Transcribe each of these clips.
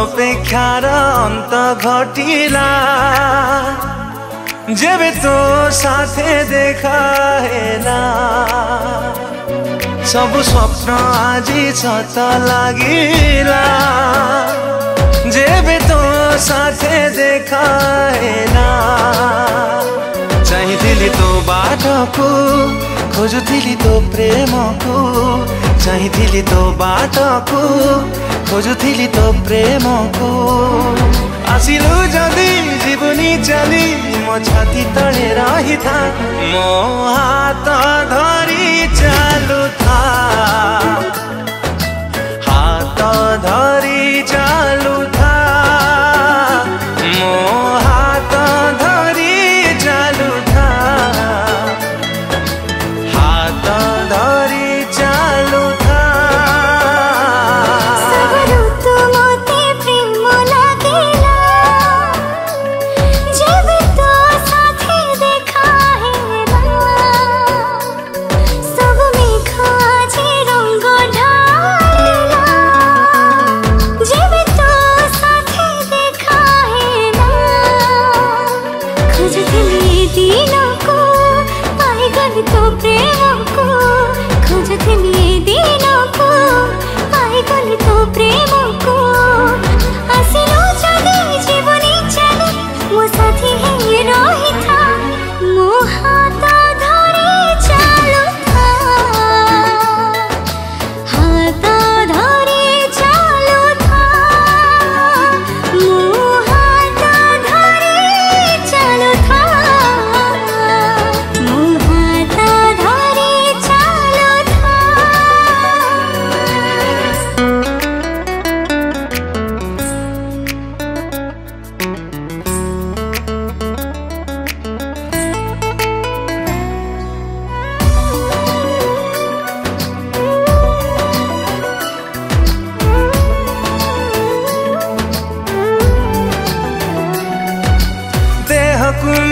अपेक्षार अंत घटिला जेबे तो साथे देखा हेला सब स्वप्न आजी सत लागिला जेबे तो साथे देखा हेला चाहिथिली तो बाटको खोजुथिली तो प्रेमको चाहिथिली तो बाटको खोजुथिली तो प्रेमको आसिलु जदि जीवनी चली मो छाती तले रही था मो हाथ धरी चालू था हाथ धरी चालू था मो हाथ धरी चालू था हाथ धरी चालू था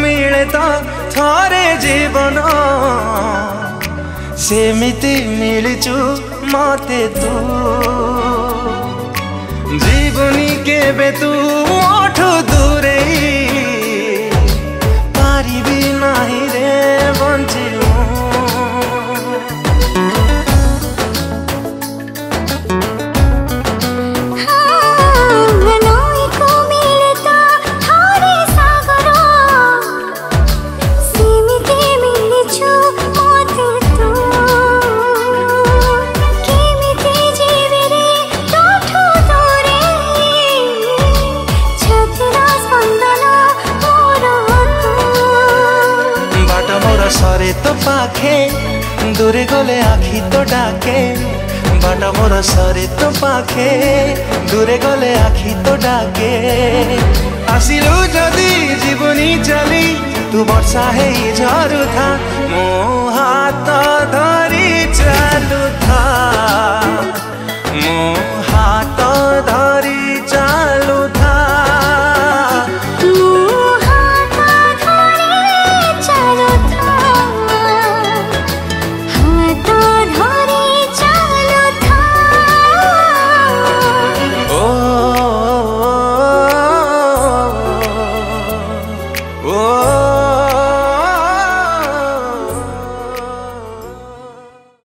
मिले तो थोरे जीवन सेमिति मिलचु मते तू जीवनी केबे तू मोठु दूरे पारिबी नाही रे बंचिलु सरे तो पाखे दूरे गले आखी तो डाके बाट मोर सरे तो पाखे दूरे गले आखी तो डाके आसिलु जदि जीवनी चली तू वर्षा है झरू था मो हाथ धरी चालू था मो